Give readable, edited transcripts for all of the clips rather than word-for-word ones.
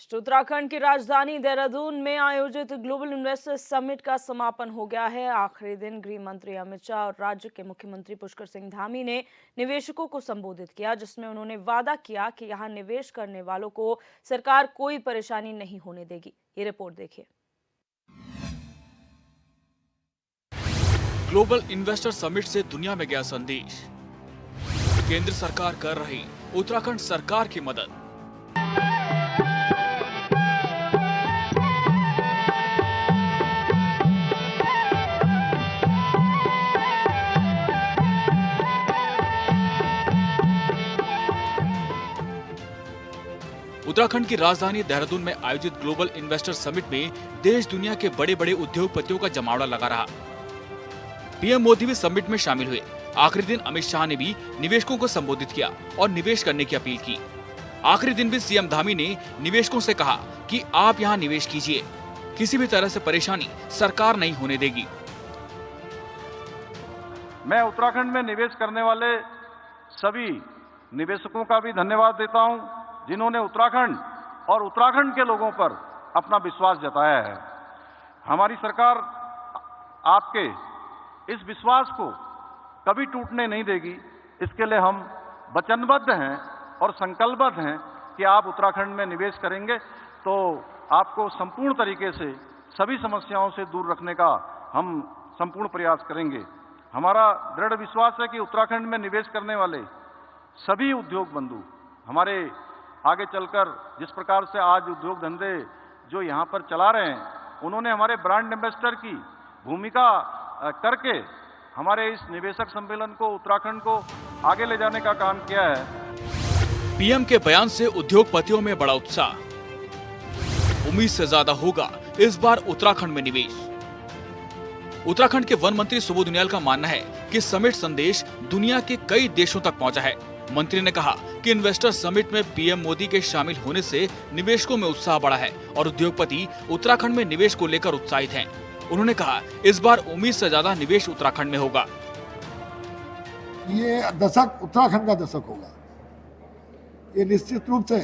संदेश। उत्तराखंड की राजधानी देहरादून में आयोजित ग्लोबल इन्वेस्टर्स समिट का समापन हो गया है। आखिरी दिन गृह मंत्री अमित शाह और राज्य के मुख्यमंत्री पुष्कर सिंह धामी ने निवेशकों को संबोधित किया, जिसमें उन्होंने वादा किया कि यहां निवेश करने वालों को सरकार कोई परेशानी नहीं होने देगी। ये रिपोर्ट देखिए। ग्लोबल इन्वेस्टर समिट से दुनिया में गया संदेश। केंद्र सरकार कर रही उत्तराखंड सरकार की मदद। उत्तराखंड की राजधानी देहरादून में आयोजित ग्लोबल इन्वेस्टर समिट में देश दुनिया के बड़े बड़े उद्योगपतियों का जमावड़ा लगा रहा। पीएम मोदी भी समिट में शामिल हुए। आखिरी दिन अमित शाह ने भी निवेशकों को संबोधित किया और निवेश करने की अपील की। आखिरी दिन भी सीएम धामी ने निवेशकों से कहा कि आप यहां निवेश कीजिए, किसी भी तरह से परेशानी सरकार नहीं होने देगी। मैं उत्तराखंड में निवेश करने वाले सभी निवेशकों का भी धन्यवाद देता हूं, जिन्होंने उत्तराखंड और उत्तराखंड के लोगों पर अपना विश्वास जताया है। हमारी सरकार आपके इस विश्वास को कभी टूटने नहीं देगी। इसके लिए हम वचनबद्ध हैं और संकल्पबद्ध हैं कि आप उत्तराखंड में निवेश करेंगे तो आपको संपूर्ण तरीके से सभी समस्याओं से दूर रखने का हम संपूर्ण प्रयास करेंगे। हमारा दृढ़ विश्वास है कि उत्तराखंड में निवेश करने वाले सभी उद्योग बंधु हमारे आगे चलकर जिस प्रकार से आज उद्योग धंधे जो यहाँ पर चला रहे हैं, उन्होंने हमारे ब्रांड एम्बेसडर की भूमिका करके हमारे इस निवेशक सम्मेलन को उत्तराखंड को आगे ले जाने का काम किया है। पीएम के बयान से उद्योगपतियों में बड़ा उत्साह। उम्मीद से ज्यादा होगा इस बार उत्तराखंड में निवेश। उत्तराखंड के वन मंत्री सुबोध उनियाल का मानना है कि समिट संदेश दुनिया के कई देशों तक पहुंचा है। मंत्री ने कहा कि इन्वेस्टर समिट में पीएम मोदी के शामिल होने से निवेशकों में उत्साह बढ़ा है और उद्योगपति उत्तराखंड में निवेश को लेकर उत्साहित हैं। उन्होंने कहा इस बार उम्मीद से ज्यादा निवेश उत्तराखंड में होगा। ये दशक उत्तराखंड का दशक होगा। ये निश्चित रूप से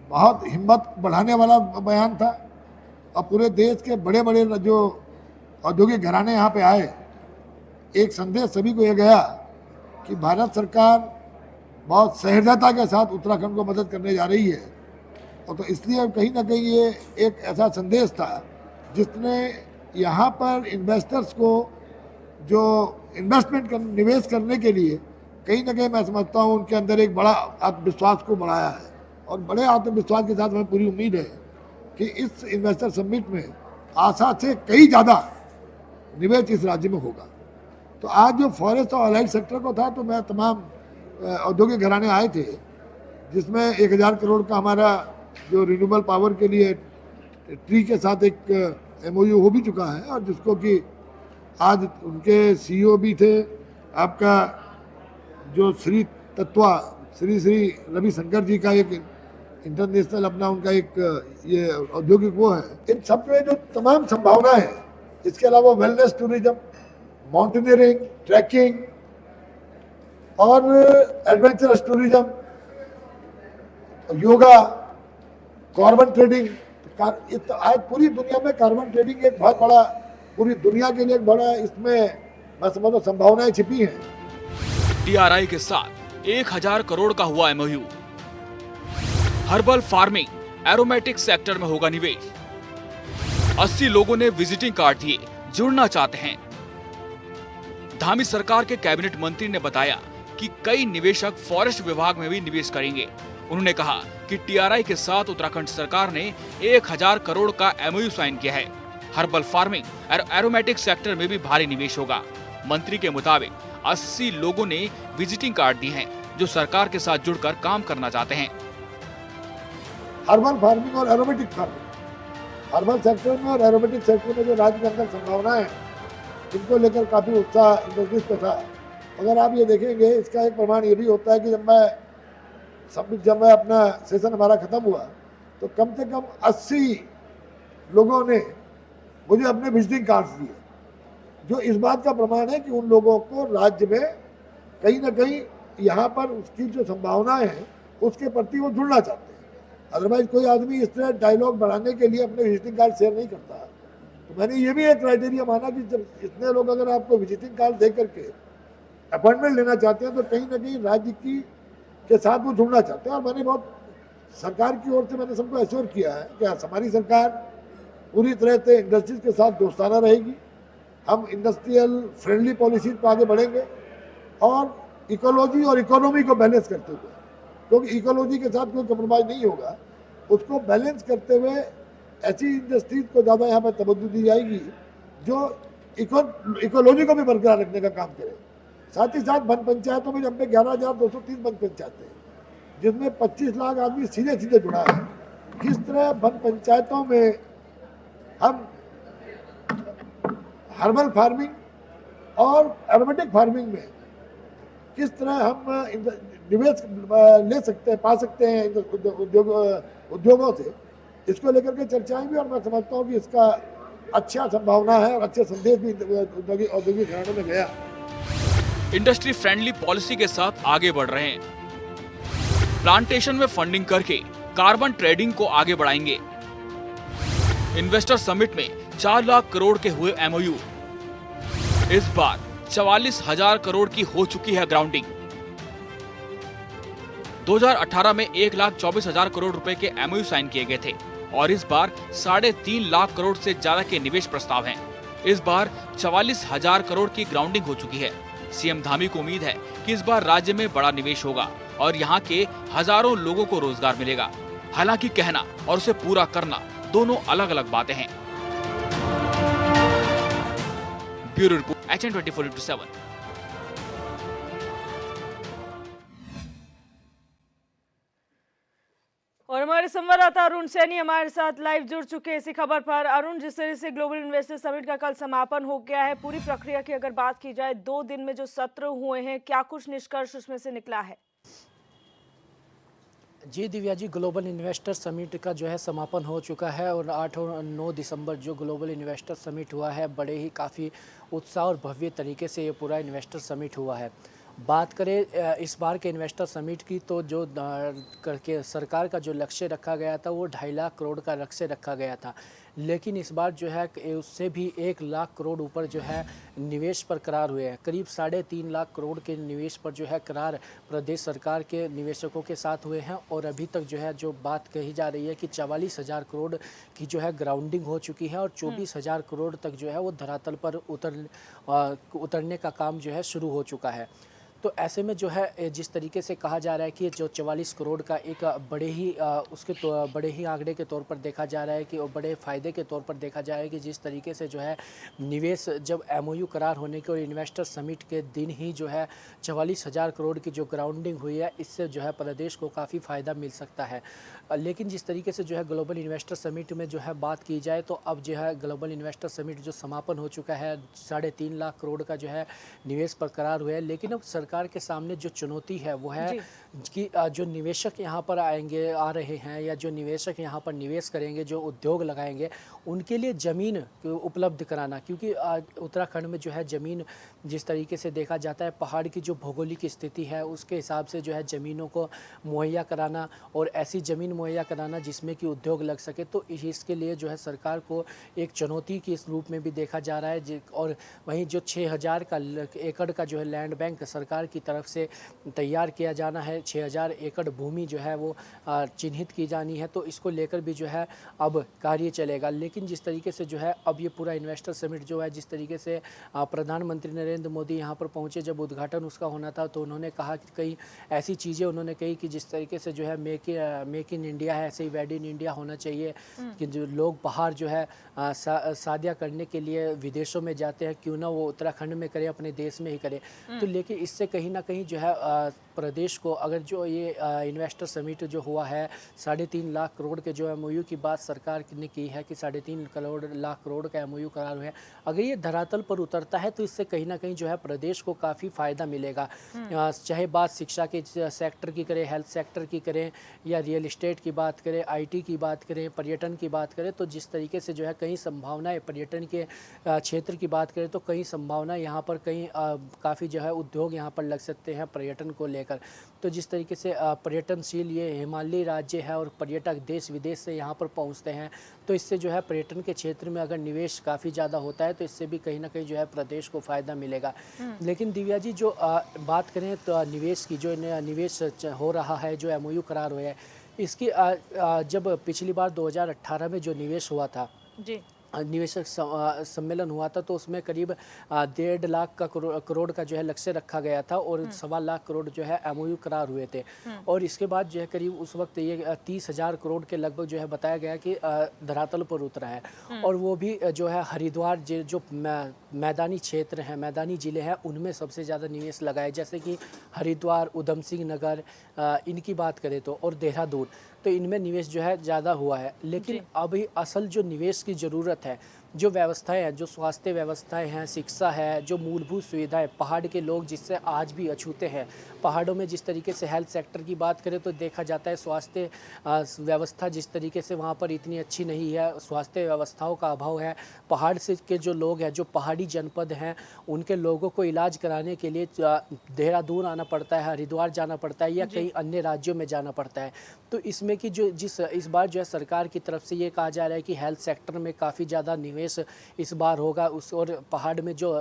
बहुत हिम्मत बढ़ाने वाला बयान था और पूरे देश के बड़े बड़े जो औद्योगिक घराने यहाँ पे आए, एक संदेश सभी को ये गया कि भारत सरकार बहुत सहृदयता के साथ उत्तराखंड को मदद करने जा रही है। और तो इसलिए कहीं ना कहीं ये एक ऐसा संदेश था जिसने यहाँ पर इन्वेस्टर्स को जो इन्वेस्टमेंट निवेश करने के लिए कहीं ना कहीं मैं समझता हूँ उनके अंदर एक बड़ा आत्मविश्वास को बढ़ाया है। और बड़े आत्मविश्वास के साथ हमें पूरी उम्मीद है कि इस इन्वेस्टर समिट में आशा से कई ज़्यादा निवेश इस राज्य में होगा। तो आज जो फॉरेस्ट और अलाइड सेक्टर को था, तो मैं तमाम औद्योगिक घराने आए थे, जिसमें 1000 करोड़ का हमारा जो रिन्यूएबल पावर के लिए ट्री के साथ एक एमओयू हो भी चुका है और जिसको कि आज उनके सीईओ भी थे, आपका जो श्री रविशंकर जी का एक इंटरनेशनल अपना उनका एक ये औद्योगिक वो है। इन सब में जो तमाम संभावनाएं हैं, इसके अलावा वेलनेस टूरिज्म, माउंटेनियरिंग, ट्रैकिंग और adventurous tourism, yoga, carbon trading. आज पूरी दुनिया में कार्बन ट्रेडिंग एक बहुत बड़ा, पूरी दुनिया के लिए एक बड़ा इसमें मैं समझता हूं संभावनाएं छिपी हैं। टीआरआई के साथ 1000 करोड़ का हुआ MOU. Herbal farming, aromatic sector में होगा निवेश। 80 लोगों ने विजिटिंग कार्ड दिए, जुड़ना चाहते हैं। धामी सरकार के कैबिनेट मंत्री ने बताया कि कई निवेशक फॉरेस्ट विभाग में भी निवेश करेंगे। उन्होंने कहा कि टीआरआई के साथ उत्तराखंड सरकार ने 1000 करोड़ का एमओयू साइन किया है। हर्बल फार्मिंग और एरोमेटिक सेक्टर में भी भारी निवेश होगा। मंत्री के मुताबिक 80 लोगों ने विजिटिंग कार्ड दिए हैं जो सरकार के साथ जुड़कर काम करना चाहते हैं। हर्बल फार्मिंग और एरोमेटिक फार्मिंग, हर्बल सेक्टर में और एरोमेटिक सेक्टर में जो राज्य के अंदर संभावनाएं, इनको लेकर काफी उत्साह इंडस्ट्रीज पे था। अगर आप ये देखेंगे, इसका एक प्रमाण ये भी होता है कि जब मैं अपना सेशन हमारा खत्म हुआ तो कम से कम 80 लोगों ने मुझे अपने विजिटिंग कार्ड्स दिए, जो इस बात का प्रमाण है कि उन लोगों को राज्य में कहीं ना कहीं यहाँ पर उसकी जो संभावनाएं हैं उसके प्रति वो जुड़ना चाहते हैं। अदरवाइज कोई आदमी इस तरह डायलॉग बढ़ाने के लिए अपने विजिटिंग कार्ड शेयर नहीं करता। तो मैंने ये भी एक क्राइटेरिया माना कि जब इतने लोग अगर आपको विजिटिंग कार्ड दे करके अपॉइंटमेंट लेना चाहते हैं तो कहीं ना कहीं राज्य की के साथ वो जुड़ना चाहते हैं। और मैंने बहुत सरकार की ओर से मैंने सबको एश्योर किया है कि हमारी सरकार पूरी तरह से इंडस्ट्रीज के साथ दोस्ताना रहेगी। हम इंडस्ट्रियल फ्रेंडली पॉलिसीज पर आगे बढ़ेंगे और इकोलॉजी और इकोनॉमी को बैलेंस करते हुए, क्योंकि इकोलॉजी के साथ कोई कम्प्रोमाइज नहीं होगा, उसको बैलेंस करते हुए ऐसी इंडस्ट्रीज को ज़्यादा यहाँ पर तवज्जो दी जाएगी जो इकोलॉजी को भी बरकरार रखने का काम करे। साथ ही साथ वन पंचायतों में हमने 11,230 वन पंचायतें हैं जिसमें 25 लाख आदमी सीधे सीधे जुड़ा है। किस तरह वन पंचायतों में हम हर्बल फार्मिंग और एरोमेटिक फार्मिंग में किस तरह हम निवेश ले सकते हैं, पा सकते हैं उद्योगों से, इसको लेकर के चर्चाएं भी। और मैं समझता हूँ कि इसका अच्छा संभावना है और अच्छे संदेश भी औद्योगिक घरानों में गया। इंडस्ट्री फ्रेंडली पॉलिसी के साथ आगे बढ़ रहे हैं। प्लांटेशन में फंडिंग करके कार्बन ट्रेडिंग को आगे बढ़ाएंगे। इन्वेस्टर समिट में 4 लाख करोड़ के हुए एमओयू। इस बार 44,000 करोड़ की हो चुकी है ग्राउंडिंग। 2018 में 1,24,000 करोड़ रुपए के एमओयू साइन किए गए थे और इस बार 3.5 लाख करोड़ से ज्यादा के निवेश प्रस्ताव हैं। इस बार 44,000 करोड़ की ग्राउंडिंग हो चुकी है। सीएम धामी को उम्मीद है कि इस बार राज्य में बड़ा निवेश होगा और यहाँ के हजारों लोगों को रोजगार मिलेगा। हालांकि कहना और उसे पूरा करना दोनों अलग अलग बातें हैं। Bureau report HN 24/7। और हमारे संवाददाता अरुण सैनी हमारे साथ लाइव जुड़ चुके हैं इसी खबर पर। अरुण, जिस तरह से ग्लोबल इन्वेस्टर समिट का कल समापन हो गया है, पूरी प्रक्रिया की अगर बात की जाए, 2 दिन में जो सत्र हुए हैं, क्या कुछ निष्कर्ष उसमें से निकला है? जी Divya ji, global investor summit का जो है समापन हो चुका है और 8 और 9 दिसंबर जो ग्लोबल इन्वेस्टर समिट हुआ है, बड़े ही काफ़ी उत्साह और भव्य तरीके से ये पूरा इन्वेस्टर समिट हुआ है। बात करें इस बार के इन्वेस्टर समिट की, तो जो करके सरकार का जो लक्ष्य रखा गया था वो 2.5 लाख करोड़ का लक्ष्य रखा गया था, लेकिन इस बार जो है उससे भी 1 लाख करोड़ ऊपर जो है निवेश पर करार हुए हैं। करीब 3.5 लाख करोड़ के निवेश पर जो है करार प्रदेश सरकार के निवेशकों के साथ हुए हैं और अभी तक जो है जो बात कही जा रही है कि 44,000 करोड़ की जो है ग्राउंडिंग हो चुकी है और 24,000 करोड़ तक जो है वो धरातल पर उतरने का काम जो है शुरू हो चुका है। तो ऐसे में जो है जिस तरीके से कहा जा रहा है कि जो 44 करोड़ का एक बड़े ही आंकड़े के तौर पर देखा जा रहा है कि बड़े फ़ायदे के तौर पर देखा जा रहा है कि जिस तरीके से जो है निवेश जब एमओयू करार होने के और इन्वेस्टर समिट के दिन ही जो है 44,000 करोड़ की जो ग्राउंडिंग हुई है, इससे जो है प्रदेश को काफ़ी फ़ायदा मिल सकता है। लेकिन जिस तरीके से जो है ग्लोबल इन्वेस्टर समिट में जो है बात की जाए, तो अब जो है ग्लोबल इन्वेस्टर समिट जो समापन हो चुका है, 3.5 लाख करोड़ का जो है निवेश पर करार हुआ है। लेकिन अब सरकार के सामने जो चुनौती है वो है कि जो निवेशक यहाँ पर आ रहे हैं या जो निवेशक यहाँ पर निवेश करेंगे, जो उद्योग लगाएंगे, उनके लिए ज़मीन उपलब्ध कराना। क्योंकि उत्तराखंड में जो है ज़मीन जिस तरीके से देखा जाता है, पहाड़ की जो भौगोलिक स्थिति है उसके हिसाब से जो है ज़मीनों को मुहैया कराना और ऐसी ज़मीन मुहैया कराना जिसमें कि उद्योग लग सके, तो इसके लिए जो है सरकार को एक चुनौती के इस रूप में भी देखा जा रहा है। और वहीं जो 6,000 एकड़ का जो है लैंड बैंक सरकार की तरफ से तैयार किया जाना है, 6,000 एकड़ भूमि जो है वो चिन्हित की जानी है, तो इसको लेकर भी जो है अब कार्य चलेगा। लेकिन जिस तरीके से जो है अब ये पूरा इन्वेस्टर समिट जो है, जिस तरीके से प्रधानमंत्री नरेंद्र मोदी यहाँ पर पहुँचे, जब उद्घाटन उसका होना था, तो उन्होंने कहा कि कई ऐसी चीज़ें उन्होंने कही कि जिस तरीके से जो है मेक इन इंडिया है, ऐसे ही वेड इन इंडिया होना चाहिए कि जो लोग बाहर जो है शादियाँ करने के लिए विदेशों में जाते हैं, क्यों ना वो उत्तराखंड में करें, अपने देश में ही करें। तो लेकिन इससे कहीं ना कहीं जो है प्रदेश को, अगर जो ये इन्वेस्टर समिट जो हुआ है, 3.5 लाख करोड़ के जो एमओयू की बात सरकार ने की है कि 3.5 लाख करोड़ का एमओयू करार हुआ है, अगर ये धरातल पर उतरता है तो इससे कहीं ना कहीं जो है प्रदेश को काफ़ी फ़ायदा मिलेगा। चाहे बात शिक्षा के सेक्टर की करें, हेल्थ सेक्टर की करें, या रियल इस्टेट की बात करें, IT की बात करें, पर्यटन की बात करें, तो जिस तरीके से जो है कई संभावनाएं, पर्यटन के क्षेत्र की बात करें तो कई संभावना यहाँ पर कई काफ़ी जो है उद्योग यहाँ पर लग सकते हैं पर्यटन को लेकर। लेकर। तो जिस तरीके से पर्यटनशील ये हिमालयी राज्य है और पर्यटक देश विदेश से यहाँ पर पहुँचते हैं, तो इससे जो है पर्यटन के क्षेत्र में अगर निवेश काफ़ी ज़्यादा होता है तो इससे भी कहीं ना कहीं जो है प्रदेश को फ़ायदा मिलेगा। लेकिन दिव्या जी, जो बात करें तो निवेश की, जो निवेश हो रहा है, जो एमओयू करार हुआ है, इसकी जब पिछली बार 2018 में जो निवेश हुआ था, जी। निवेशक सम्मेलन हुआ था, तो उसमें करीब 1.5 लाख का करोड़ का जो है लक्ष्य रखा गया था और 1.25 लाख करोड़ जो है एमओयू करार हुए थे। और इसके बाद जो है करीब उस वक्त ये 30,000 करोड़ के लगभग जो है बताया गया कि धरातल पर उतरा है। और वो भी जो है हरिद्वार जो मैदानी क्षेत्र हैं, मैदानी ज़िले हैं, उनमें सबसे ज़्यादा निवेश लगा है, जैसे कि हरिद्वार, उधम सिंह नगर, इनकी बात करें तो, और देहरादून, तो इनमें निवेश जो है ज़्यादा हुआ है। लेकिन अभी असल जो निवेश की ज़रूरत है, जो व्यवस्थाएं हैं, जो स्वास्थ्य व्यवस्थाएं हैं, शिक्षा है, जो मूलभूत सुविधाएं, पहाड़ के लोग जिससे आज भी अछूते हैं, पहाड़ों में जिस तरीके से हेल्थ सेक्टर की बात करें तो देखा जाता है स्वास्थ्य व्यवस्था जिस तरीके से वहाँ पर इतनी अच्छी नहीं है, स्वास्थ्य व्यवस्थाओं का अभाव है। पहाड़ से के जो लोग हैं, जो पहाड़ी जनपद हैं, उनके लोगों को इलाज कराने के लिए देहरादून आना पड़ता है, हरिद्वार जाना पड़ता है या कई अन्य राज्यों में जाना पड़ता है। तो इसमें कि जो इस बार जो है सरकार की तरफ से ये कहा जा रहा है कि हेल्थ सेक्टर में काफ़ी ज़्यादा निवेश इस बार होगा, उस और पहाड़ में जो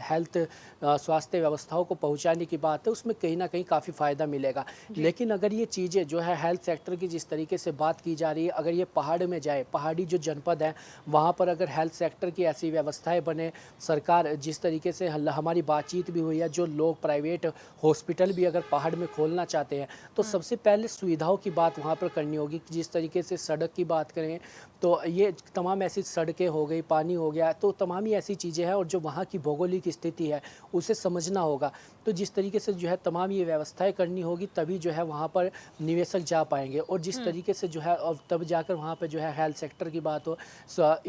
हेल्थ स्वास्थ्य व्यवस्थाओं को पहुंचाने की बात है, उसमें कहीं ना कहीं काफ़ी फ़ायदा मिलेगा। लेकिन अगर ये चीज़ें जो है हेल्थ सेक्टर की जिस तरीके से बात की जा रही है, अगर ये पहाड़ में जाए, पहाड़ी जो जनपद है वहाँ पर अगर हेल्थ सेक्टर की ऐसी व्यवस्थाएं बने, सरकार जिस तरीके से हमारी बातचीत भी हुई है, जो लोग प्राइवेट हॉस्पिटल भी अगर पहाड़ में खोलना चाहते हैं तो सबसे पहले सुविधाओं की बात वहाँ पर करनी होगी। जिस तरीके से सड़क की बात करें तो ये तमाम ऐसी सड़कें हो गई, पानी हो गया, तो तमाम ही ऐसी चीज़ें हैं, और जो वहाँ की भौगोलिक स्थिति है उसे समझना होगा। तो जिस तरीके से जो है तमाम ये व्यवस्थाएं करनी होगी, तभी जो है वहाँ पर निवेशक जा पाएंगे। और जिस तरीके से जो है और तब जाकर वहाँ पर जो है हेल्थ सेक्टर की बात हो,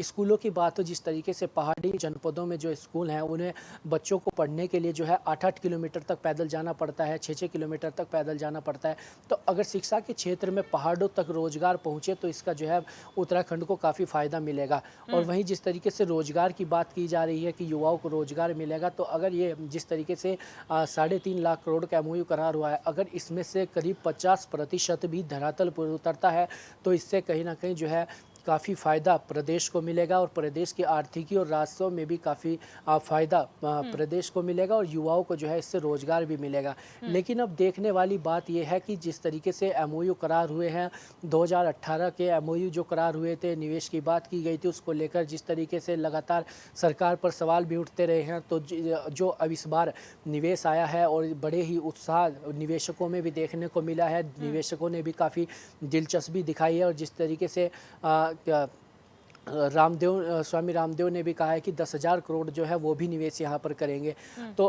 स्कूलों की बात हो, जिस तरीके से पहाड़ी जनपदों में जो स्कूल हैं उन्हें बच्चों को पढ़ने के लिए जो है 8-8 किलोमीटर तक पैदल जाना पड़ता है, 6-6 किलोमीटर तक पैदल जाना पड़ता है। तो अगर शिक्षा के क्षेत्र में पहाड़ों तक रोजगार पहुँचे तो इसका जो है उत्तराखंड को काफ़ी फ़ायदा मिलेगा। और वहीं जिस तरीके से रोजगार की बात की जा रही है कि युवाओं को रोजगार मिलेगा, तो अगर ये जिस तरीके से 3.5 लाख करोड़ का एमओयू करार हुआ है, अगर इसमें से करीब 50% भी धरातल पर उतरता है तो इससे कहीं ना कहीं जो है काफ़ी फ़ायदा प्रदेश को मिलेगा और प्रदेश की आर्थिकी और राजस्व में भी काफ़ी फ़ायदा प्रदेश को मिलेगा और युवाओं को जो है इससे रोज़गार भी मिलेगा। लेकिन अब देखने वाली बात यह है कि जिस तरीके से एमओयू करार हुए हैं, 2018 के एमओयू जो करार हुए थे, निवेश की बात की गई थी, उसको लेकर जिस तरीके से लगातार सरकार पर सवाल भी उठते रहे हैं, तो जो अब इस बार निवेश आया है और बड़े ही उत्साह निवेशकों में भी देखने को मिला है, निवेशकों ने भी काफ़ी दिलचस्पी दिखाई है। और जिस तरीके से स्वामी रामदेव ने भी कहा है कि 10,000 करोड़ जो है वो भी निवेश यहाँ पर करेंगे। तो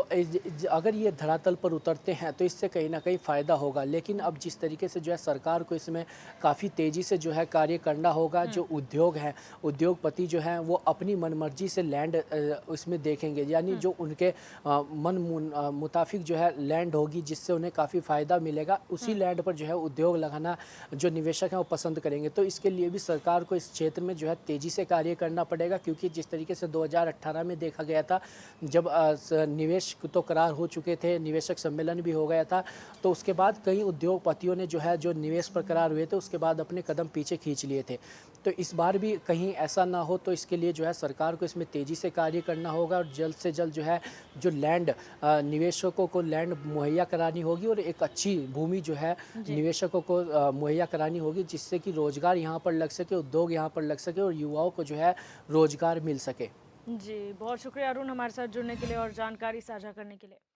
अगर ये धरातल पर उतरते हैं तो इससे कहीं ना कहीं फ़ायदा होगा। लेकिन अब जिस तरीके से जो है सरकार को इसमें काफ़ी तेज़ी से जो है कार्य करना होगा। जो उद्योग हैं, उद्योगपति जो हैं वो अपनी मनमर्जी से लैंड इसमें देखेंगे, यानी जो उनके मन मुताबिक जो है लैंड होगी जिससे उन्हें काफ़ी फ़ायदा मिलेगा, उसी लैंड पर जो है उद्योग लगाना जो निवेशक हैं वो पसंद करेंगे। तो इसके लिए भी सरकार को इस क्षेत्र में जो है तेज़ी से कार्य करना पड़ेगा, क्योंकि जिस तरीके से 2018 में देखा गया था, जब निवेश तो करार हो चुके थे, निवेशक सम्मेलन भी हो गया था, तो उसके बाद कई उद्योगपतियों ने जो निवेश पर करार हुए थे उसके बाद अपने कदम पीछे खींच लिए थे। तो इस बार भी कहीं ऐसा ना हो, तो इसके लिए जो है सरकार को इसमें तेज़ी से कार्य करना होगा और जल्द से जल्द जो है जो लैंड निवेशकों को लैंड मुहैया करानी होगी और एक अच्छी भूमि जो है निवेशकों को मुहैया करानी होगी, जिससे कि रोजगार यहाँ पर लग सके, उद्योग यहाँ पर लग सके और युवाओं को जो है रोजगार मिल सके। जी, बहुत शुक्रिया अरुण हमारे साथ जुड़ने के लिए और जानकारी साझा करने के लिए।